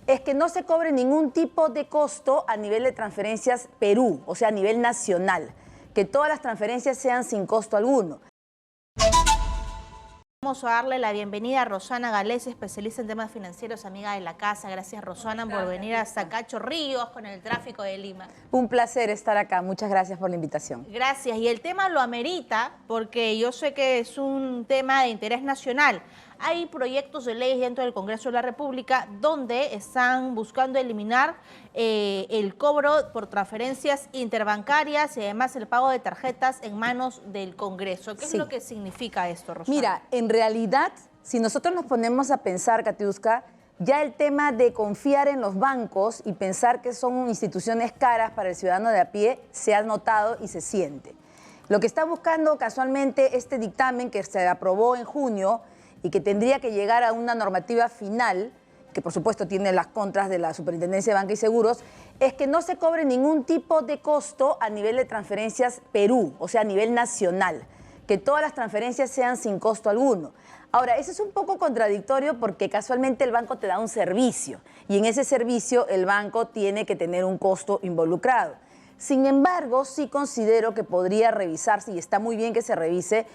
es que no se cobre ningún tipo de costo a nivel de transferencias Perú, o sea, a nivel nacional, que todas las transferencias sean sin costo alguno. Vamos a darle la bienvenida a Rosana Galés, especialista en temas financieros, amiga de la casa. Gracias, Rosana, por venir hasta acá, Chorrillos, con el tráfico de Lima. Un placer estar acá. Muchas gracias por la invitación. Gracias. Y el tema lo amerita porque yo sé que es un tema de interés nacional. Hay proyectos de ley dentro del Congreso de la República donde están buscando eliminar el cobro por transferencias interbancarias y además el pago de tarjetas en manos del Congreso. ¿Qué es lo que significa esto, Rosana? Mira, en realidad, si nosotros nos ponemos a pensar, Katiuska, ya el tema de confiar en los bancos y pensar que son instituciones caras para el ciudadano de a pie se ha notado y se siente. Lo que está buscando casualmente este dictamen que se aprobó en junio y que tendría que llegar a una normativa final, que por supuesto tiene las contras de la Superintendencia de Banca y Seguros, es que no se cobre ningún tipo de costo a nivel de transferencias Perú, o sea, a nivel nacional, que todas las transferencias sean sin costo alguno. Ahora, eso es un poco contradictorio porque casualmente el banco te da un servicio y en ese servicio el banco tiene que tener un costo involucrado. Sin embargo, sí considero que podría revisarse, y está muy bien que se revise,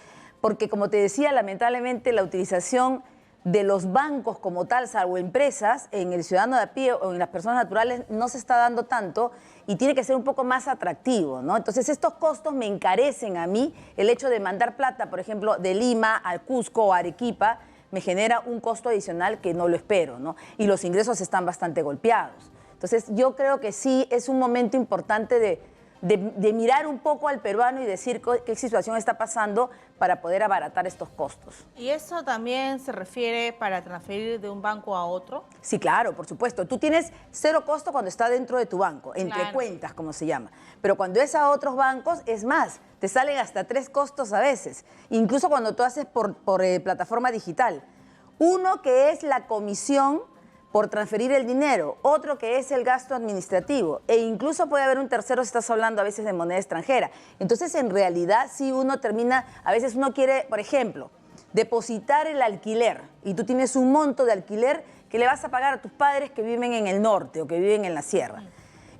porque como te decía, lamentablemente la utilización de los bancos como tal, salvo empresas, en el ciudadano de a pie o en las personas naturales no se está dando tanto y tiene que ser un poco más atractivo, ¿no? Entonces estos costos me encarecen a mí, el hecho de mandar plata, por ejemplo, de Lima al Cusco o Arequipa, me genera un costo adicional que no lo espero, ¿no? Y los ingresos están bastante golpeados. Entonces yo creo que sí es un momento importante de mirar un poco al peruano y decir qué situación está pasando para poder abaratar estos costos. ¿Y eso también se refiere para transferir de un banco a otro? Sí, claro, por supuesto. Tú tienes cero costo cuando está dentro de tu banco, entre cuentas, como se llama. Pero cuando es a otros bancos, es más, te salen hasta 3 costos a veces, incluso cuando tú haces por plataforma digital. Uno que es la comisión por transferir el dinero, otro que es el gasto administrativo, e incluso puede haber un tercero si estás hablando a veces de moneda extranjera. Entonces, en realidad, si uno termina, a veces uno quiere, por ejemplo, depositar el alquiler, y tú tienes un monto de alquiler que le vas a pagar a tus padres que viven en el norte o que viven en la sierra.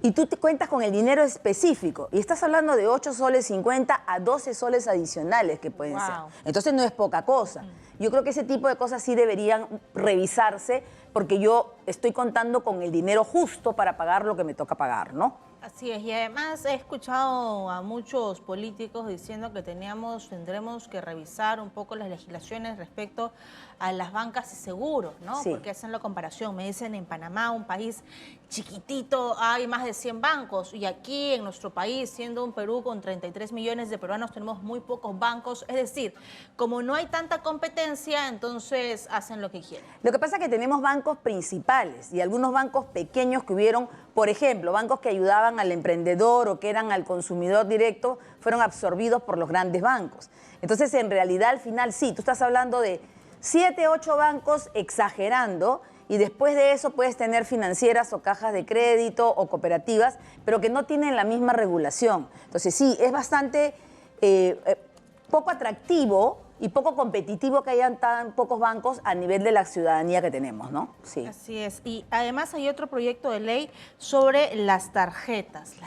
Y tú te cuentas con el dinero específico, y estás hablando de 8 soles 50 a 12 soles adicionales que pueden ser. Entonces no es poca cosa. Yo creo que ese tipo de cosas sí deberían revisarse, porque yo estoy contando con el dinero justo para pagar lo que me toca pagar, ¿no? Así es, y además he escuchado a muchos políticos diciendo que tendremos que revisar un poco las legislaciones respecto a las bancas y seguros, ¿no? Sí. Porque hacen la comparación, me dicen en Panamá, un país chiquitito, hay más de 100 bancos, y aquí en nuestro país, siendo un Perú con 33 millones de peruanos, tenemos muy pocos bancos, es decir, como no hay tanta competencia, entonces hacen lo que quieren. Lo que pasa es que tenemos bancos principales y algunos bancos pequeños que hubieron, por ejemplo, bancos que ayudaban al emprendedor o que eran al consumidor directo, fueron absorbidos por los grandes bancos. Entonces, en realidad, al final, sí, tú estás hablando de 7, 8 bancos exagerando, y después de eso puedes tener financieras o cajas de crédito o cooperativas, pero que no tienen la misma regulación. Entonces, sí, es bastante poco atractivo y poco competitivo que hayan tan pocos bancos a nivel de la ciudadanía que tenemos, ¿no? Sí. Así es. Y además hay otro proyecto de ley sobre las tarjetas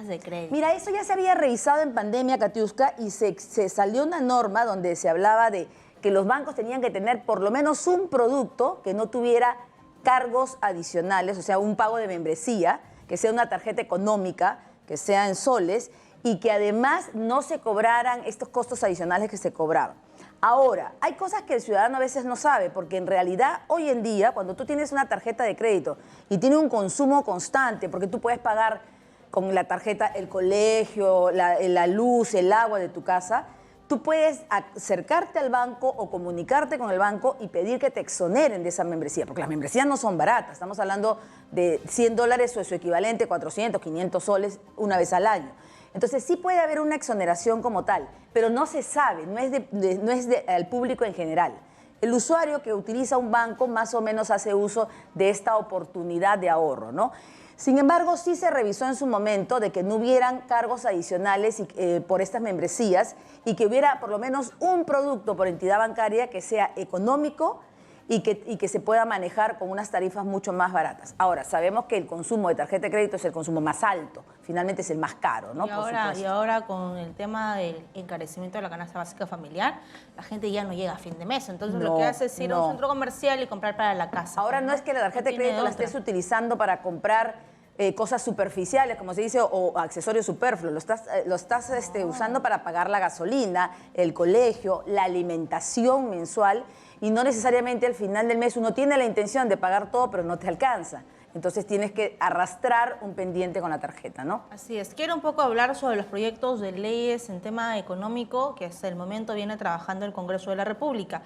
de crédito. Mira, eso ya se había revisado en pandemia, Katiuska, y se salió una norma donde se hablaba de que los bancos tenían que tener por lo menos un producto que no tuviera cargos adicionales, o sea, un pago de membresía, que sea una tarjeta económica, que sea en soles, y que además no se cobraran estos costos adicionales que se cobraban. Ahora, hay cosas que el ciudadano a veces no sabe, porque en realidad hoy en día, cuando tú tienes una tarjeta de crédito y tiene un consumo constante, porque tú puedes pagar con la tarjeta el colegio, la luz, el agua de tu casa, tú puedes acercarte al banco o comunicarte con el banco y pedir que te exoneren de esa membresía, porque las membresías no son baratas, estamos hablando de $100 o su equivalente, 400, 500 soles una vez al año. Entonces sí puede haber una exoneración como tal, pero no se sabe, no es al público en general. El usuario que utiliza un banco más o menos hace uso de esta oportunidad de ahorro, ¿no? Sin embargo, sí se revisó en su momento de que no hubieran cargos adicionales por estas membresías y que hubiera por lo menos un producto por entidad bancaria que sea económico y que se pueda manejar con unas tarifas mucho más baratas. Ahora, sabemos que el consumo de tarjeta de crédito es el consumo más alto, finalmente es el más caro, ¿no? Y ahora con el tema del encarecimiento de la canasta básica familiar, la gente ya no llega a fin de mes, entonces lo que hace es ir a un centro comercial y comprar para la casa. Ahora no es que la tarjeta de crédito la estés utilizando para comprar cosas superficiales, como se dice, o accesorios superfluos. Lo estás usando para pagar la gasolina, el colegio, la alimentación mensual, y no necesariamente al final del mes uno tiene la intención de pagar todo, pero no te alcanza. Entonces tienes que arrastrar un pendiente con la tarjeta, ¿no? Así es. Quiero un poco hablar sobre los proyectos de leyes en tema económico que hasta el momento viene trabajando el Congreso de la República.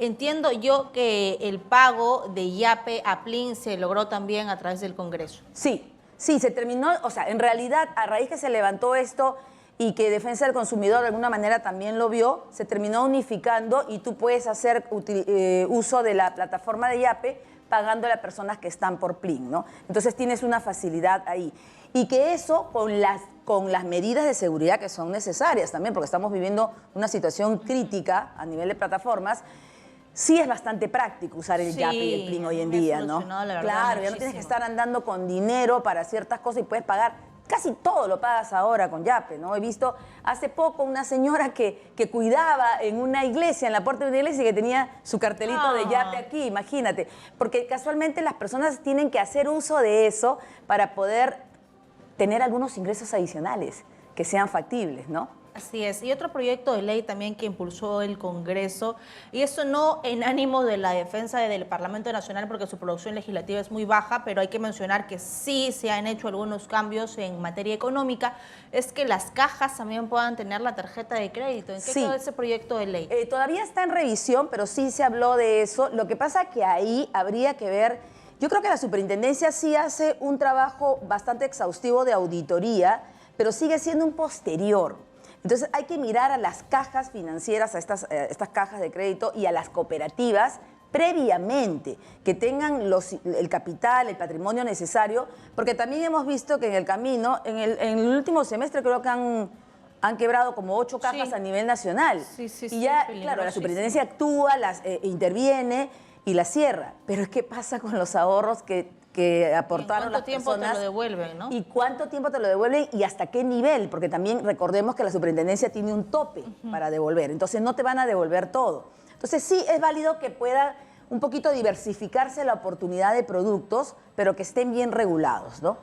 Entiendo yo que el pago de Yape a Plin se logró también a través del Congreso. Sí, se terminó, o sea, en realidad a raíz que se levantó esto y que Defensa del Consumidor de alguna manera también lo vio, se terminó unificando y tú puedes hacer uso de la plataforma de Yape pagándole a personas que están por Plin, ¿no? Entonces tienes una facilidad ahí. Y que eso con las medidas de seguridad que son necesarias también, porque estamos viviendo una situación crítica a nivel de plataformas, sí es bastante práctico usar el Yape y el Plin hoy en día, ¿no? Claro, ya no tienes que estar andando con dinero para ciertas cosas y puedes pagar. Casi todo lo pagas ahora con Yape, ¿no? He visto hace poco una señora que cuidaba en una iglesia, en la puerta de una iglesia, que tenía su cartelito de Yape aquí, imagínate. Porque casualmente las personas tienen que hacer uso de eso para poder tener algunos ingresos adicionales que sean factibles, ¿no? Así es. Y otro proyecto de ley también que impulsó el Congreso, y eso no en ánimo de la defensa del Parlamento Nacional porque su producción legislativa es muy baja, pero hay que mencionar que sí se han hecho algunos cambios en materia económica, es que las cajas también puedan tener la tarjeta de crédito. ¿En qué quedó ese proyecto de ley? Todavía está en revisión, pero sí se habló de eso. Lo que pasa que ahí habría que ver, yo creo que la superintendencia sí hace un trabajo bastante exhaustivo de auditoría, pero sigue siendo un posterior. Entonces hay que mirar a las cajas financieras, a estas cajas de crédito y a las cooperativas previamente, que tengan el capital, el patrimonio necesario, porque también hemos visto que en el camino, en el último semestre creo que han quebrado como 8 cajas a nivel nacional. Y ya, claro, la superintendencia actúa, interviene y las cierra. Pero ¿qué pasa con los ahorros que aportaron las personas? ¿Cuánto tiempo te lo devuelven, no? ¿Y cuánto tiempo te lo devuelven y hasta qué nivel? Porque también recordemos que la superintendencia tiene un tope para devolver. Entonces no te van a devolver todo. Entonces sí es válido que pueda un poquito diversificarse la oportunidad de productos, pero que estén bien regulados, ¿no?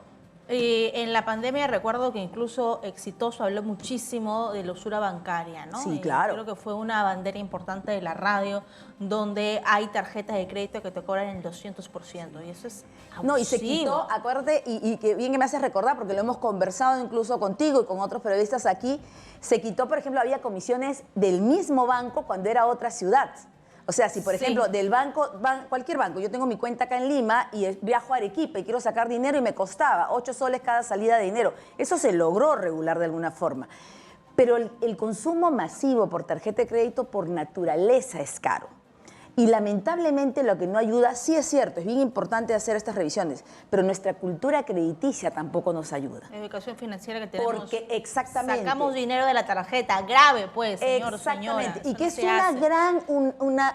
En la pandemia recuerdo que incluso Exitoso habló muchísimo de la usura bancaria, ¿no? Sí, claro. Creo que fue una bandera importante de la radio, donde hay tarjetas de crédito que te cobran el 200%, y eso es abusivo. No, y se quitó, acuérdate, y que bien que me haces recordar, porque lo hemos conversado incluso contigo y con otros periodistas aquí, se quitó, por ejemplo, había comisiones del mismo banco cuando era otra ciudad. O sea, si por ejemplo del banco, cualquier banco, yo tengo mi cuenta acá en Lima y viajo a Arequipa y quiero sacar dinero y me costaba 8 soles cada salida de dinero. Eso se logró regular de alguna forma. Pero el consumo masivo por tarjeta de crédito por naturaleza es caro. Y lamentablemente lo que no ayuda, sí es cierto, es bien importante hacer estas revisiones, pero nuestra cultura crediticia tampoco nos ayuda. La educación financiera que tenemos. Porque exactamente. Sacamos dinero de la tarjeta, grave pues, señor, exactamente. señora. Y que es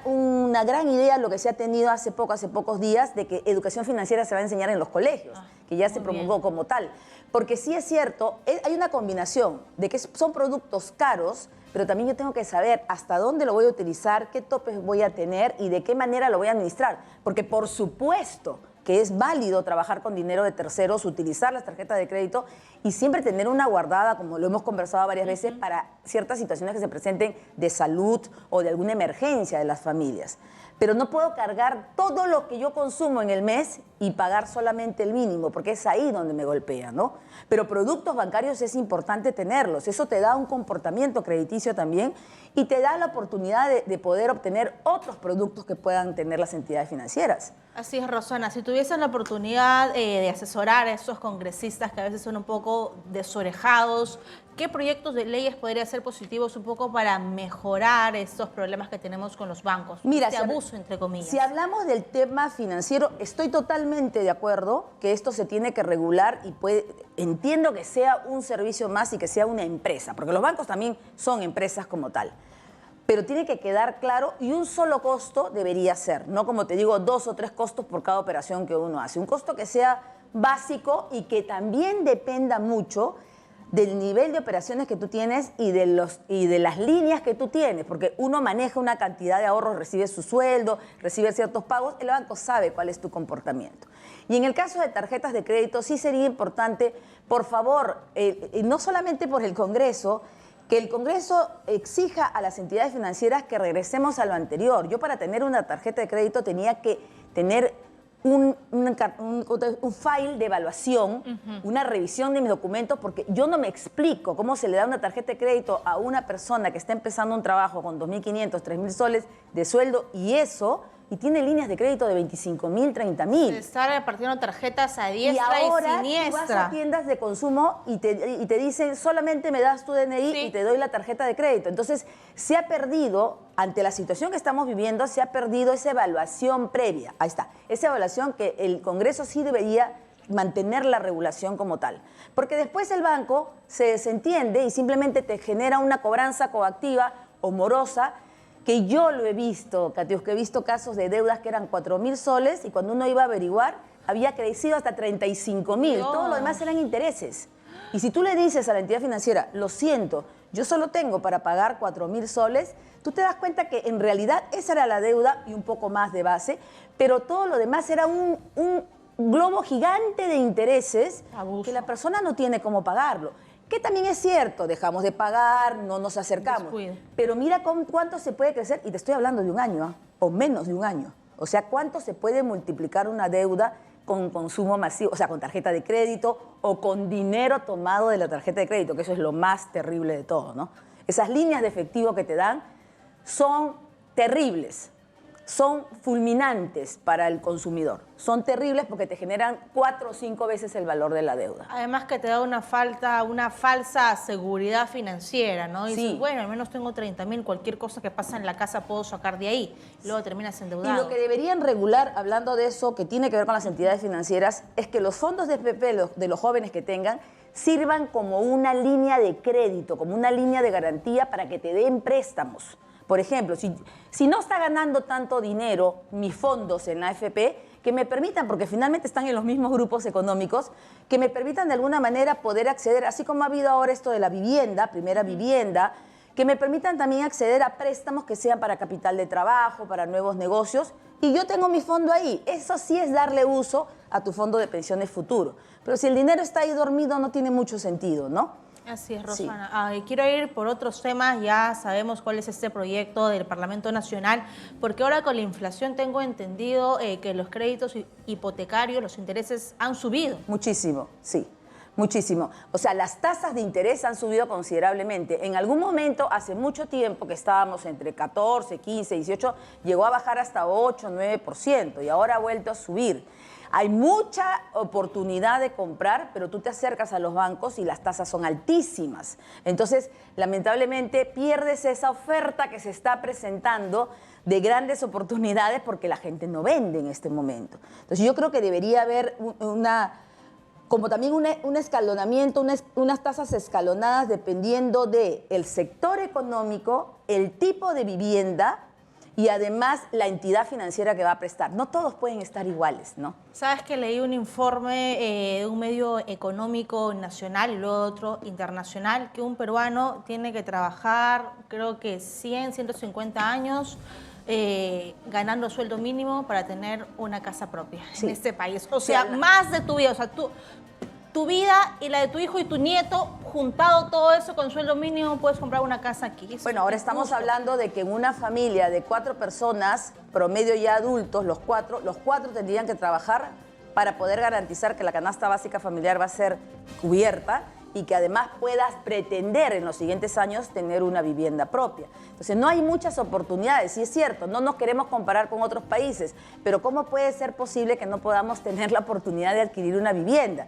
una gran idea lo que se ha tenido hace pocos días de que educación financiera se va a enseñar en los colegios, que ya se promulgó como tal. Porque sí es cierto, hay una combinación de que son productos caros, pero también yo tengo que saber hasta dónde lo voy a utilizar, qué topes voy a tener y de qué manera lo voy a administrar. Porque por supuesto que es válido trabajar con dinero de terceros, utilizar las tarjetas de crédito y siempre tener una guardada, como lo hemos conversado varias veces, para ciertas situaciones que se presenten de salud o de alguna emergencia de las familias. Pero no puedo cargar todo lo que yo consumo en el mes y pagar solamente el mínimo, porque es ahí donde me golpea, ¿no? Pero productos bancarios es importante tenerlos. Eso te da un comportamiento crediticio también y te da la oportunidad de poder obtener otros productos que puedan tener las entidades financieras. Así es, Rosana. Si tuviesen la oportunidad de asesorar a estos congresistas que a veces son un poco desorejados, ¿qué proyectos de leyes podrían ser positivos un poco para mejorar estos problemas que tenemos con los bancos? Mira, este abuso, entre comillas. Si hablamos del tema financiero, estoy totalmente de acuerdo que esto se tiene que regular y entiendo que sea un servicio más y que sea una empresa, porque los bancos también son empresas como tal. pero tiene que quedar claro y un solo costo debería ser, no como te digo, 2 o 3 costos por cada operación que uno hace. Un costo que sea básico y que también dependa mucho del nivel de operaciones que tú tienes y de las líneas que tú tienes, porque uno maneja una cantidad de ahorros, recibe su sueldo, recibe ciertos pagos, el banco sabe cuál es tu comportamiento. Y en el caso de tarjetas de crédito sí sería importante, por favor, no solamente por el Congreso, que el Congreso exija a las entidades financieras que regresemos a lo anterior. Yo para tener una tarjeta de crédito tenía que tener un file de evaluación, una revisión de mis documentos, porque yo no me explico cómo se le da una tarjeta de crédito a una persona que está empezando un trabajo con 2.500, 3.000 soles de sueldo y tiene líneas de crédito de 25.000, 30.000. Estar repartiendo tarjetas a diestra y ahora siniestra. tú vas a tiendas de consumo y te dicen solamente me das tu DNI y te doy la tarjeta de crédito. Entonces se ha perdido, ante la situación que estamos viviendo, se ha perdido esa evaluación previa. Ahí está, esa evaluación que el Congreso sí debería mantener la regulación como tal. Porque después el banco se desentiende y simplemente te genera una cobranza coactiva o morosa, que yo lo he visto, Katiuska, he visto casos de deudas que eran 4.000 soles y cuando uno iba a averiguar había crecido hasta 35.000. Todo lo demás eran intereses. Y si tú le dices a la entidad financiera, lo siento, yo solo tengo para pagar 4.000 soles, tú te das cuenta que en realidad esa era la deuda y un poco más de base, pero todo lo demás era un globo gigante de intereses que la persona no tiene cómo pagarlo. Que también es cierto, dejamos de pagar, no nos acercamos. Descuido. Pero mira cuánto se puede crecer, y te estoy hablando de un año, o menos de un año. O sea, cuánto se puede multiplicar una deuda con consumo masivo, o sea, con tarjeta de crédito o con dinero tomado de la tarjeta de crédito, que eso es lo más terrible de todo, ¿no? Esas líneas de efectivo que te dan son terribles. Son fulminantes para el consumidor. Son terribles porque te generan 4 o 5 veces el valor de la deuda. Además que te da una falsa seguridad financiera, ¿no? Y sí. Dices, bueno, al menos tengo 30.000, cualquier cosa que pasa en la casa puedo sacar de ahí. Luego terminas endeudado. Y lo que deberían regular, hablando de eso, que tiene que ver con las entidades financieras, es que los fondos de FP de los jóvenes que tengan sirvan como una línea de crédito, como una línea de garantía para que te den préstamos. Por ejemplo, si no está ganando tanto dinero mis fondos en la AFP, que me permitan, porque finalmente están en los mismos grupos económicos, que me permitan de alguna manera poder acceder, así como ha habido ahora esto de la vivienda, primera vivienda, que me permitan también acceder a préstamos que sean para capital de trabajo, para nuevos negocios, y yo tengo mi fondo ahí. Eso sí es darle uso a tu fondo de pensiones futuro. Pero si el dinero está ahí dormido, no tiene mucho sentido, ¿no? Así es, Rosana. Sí. Quiero ir por otros temas, ya sabemos cuál es este proyecto del Parlamento Nacional, porque ahora con la inflación tengo entendido que los créditos hipotecarios, los intereses han subido. Muchísimo, sí, muchísimo. O sea, las tasas de interés han subido considerablemente. En algún momento, hace mucho tiempo que estábamos entre 14, 15, 18, llegó a bajar hasta 8, 9% y ahora ha vuelto a subir. Hay mucha oportunidad de comprar, pero tú te acercas a los bancos y las tasas son altísimas. Entonces, lamentablemente, pierdes esa oferta que se está presentando de grandes oportunidades porque la gente no vende en este momento. Entonces, yo creo que debería haber como también un escalonamiento, unas tasas escalonadas dependiendo del sector económico, el tipo de vivienda y además la entidad financiera que va a prestar. No todos pueden estar iguales, ¿no? Sabes que leí un informe de un medio económico nacional y luego otro internacional, que un peruano tiene que trabajar, creo que 100, 150 años, ganando sueldo mínimo para tener una casa propia en este país. O sea, más de tu vida, o sea, tu vida y la de tu hijo y tu nieto, juntado todo eso con sueldo mínimo, puedes comprar una casa aquí. Bueno, ahora estamos hablando de que en una familia de 4 personas, promedio ya adultos, los cuatro tendrían que trabajar para poder garantizar que la canasta básica familiar va a ser cubierta y que además puedas pretender en los siguientes años tener una vivienda propia. Entonces, no hay muchas oportunidades, y es cierto, no nos queremos comparar con otros países, pero ¿cómo puede ser posible que no podamos tener la oportunidad de adquirir una vivienda?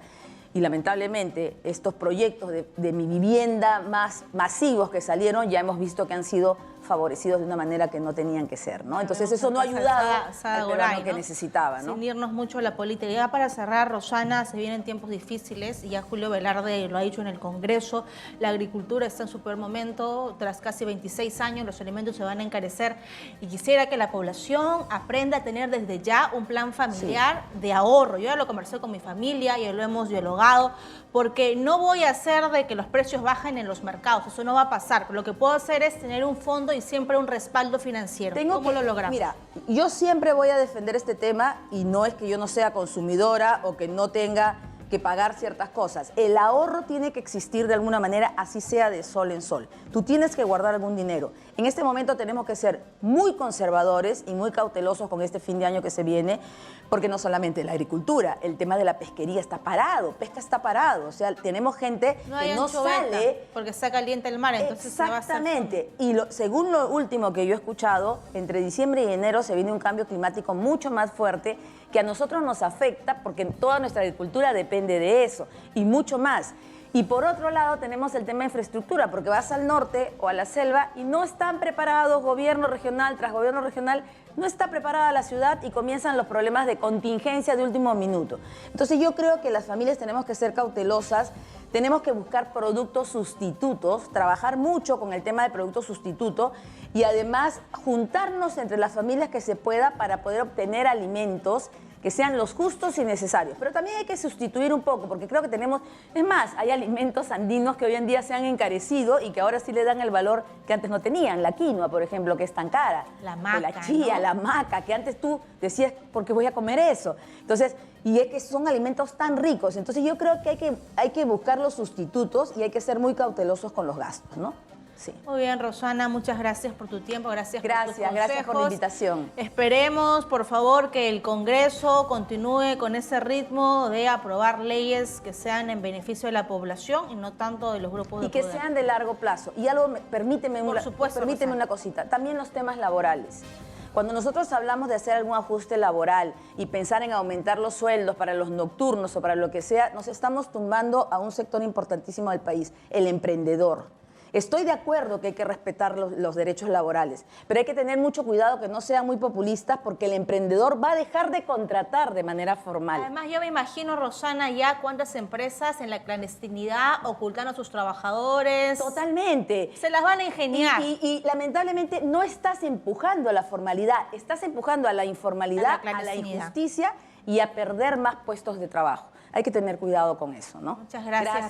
Y lamentablemente estos proyectos de mi vivienda más masivos que salieron ya hemos visto que han sido favorecidos de una manera que no tenían que ser, ¿no? Entonces eso no ha ayudado al peruano que necesitaba, ¿no? Sin irnos mucho a la política. Ya para cerrar, Rosana, se vienen tiempos difíciles y ya Julio Velarde lo ha dicho en el Congreso, la agricultura está en su peor momento, tras casi 26 años los alimentos se van a encarecer y quisiera que la población aprenda a tener desde ya un plan familiar de ahorro. Yo ya lo conversé con mi familia, ya lo hemos dialogado, porque no voy a hacer de que los precios bajen en los mercados, eso no va a pasar. Pero lo que puedo hacer es tener un fondo y siempre un respaldo financiero. ¿Cómo lo logramos? Mira, yo siempre voy a defender este tema y no es que yo no sea consumidora o que no tenga que pagar ciertas cosas. El ahorro tiene que existir de alguna manera, así sea de sol en sol. Tú tienes que guardar algún dinero. En este momento tenemos que ser muy conservadores y muy cautelosos con este fin de año que se viene, porque no solamente la agricultura, el tema de la pesquería está parado, pesca está parado. O sea, tenemos gente que no sale porque está caliente el mar, entonces exactamente. Y según lo último que yo he escuchado, entre diciembre y enero se viene un cambio climático mucho más fuerte que a nosotros nos afecta porque toda nuestra agricultura depende de eso y mucho más. Y por otro lado tenemos el tema de infraestructura, porque vas al norte o a la selva y no están preparados, gobierno regional tras gobierno regional, no está preparada la ciudad y comienzan los problemas de contingencia de último minuto. Entonces yo creo que las familias tenemos que ser cautelosas, tenemos que buscar productos sustitutos, trabajar mucho con el tema de productos sustitutos y además juntarnos entre las familias que se pueda para poder obtener alimentos que sean los justos y necesarios. Pero también hay que sustituir un poco, porque creo que tenemos... Es más, hay alimentos andinos que hoy en día se han encarecido y que ahora sí le dan el valor que antes no tenían. La quinoa, por ejemplo, que es tan cara. La maca, la chía, ¿no? La maca, que antes tú decías, ¿por qué voy a comer eso? Entonces, y es que son alimentos tan ricos. Entonces yo creo que hay que buscar los sustitutos y hay que ser muy cautelosos con los gastos, ¿no? Sí. Muy bien, Rosana, muchas gracias por tu tiempo, gracias por tus consejos. Gracias por la invitación. Esperemos, por favor, que el Congreso continúe con ese ritmo de aprobar leyes que sean en beneficio de la población y no tanto de los grupos de poder. Y que sean de largo plazo. Y algo, permíteme una cosita, también los temas laborales. Cuando nosotros hablamos de hacer algún ajuste laboral y pensar en aumentar los sueldos para los nocturnos o para lo que sea, nos estamos tumbando a un sector importantísimo del país, el emprendedor. Estoy de acuerdo que hay que respetar los derechos laborales, pero hay que tener mucho cuidado que no sean muy populistas porque el emprendedor va a dejar de contratar de manera formal. Además, yo me imagino, Rosana, ya cuántas empresas en la clandestinidad ocultan a sus trabajadores. Totalmente. Se las van a ingeniar. Y lamentablemente no estás empujando a la formalidad, estás empujando a la informalidad, a la injusticia y a perder más puestos de trabajo. Hay que tener cuidado con eso, ¿no? Muchas gracias.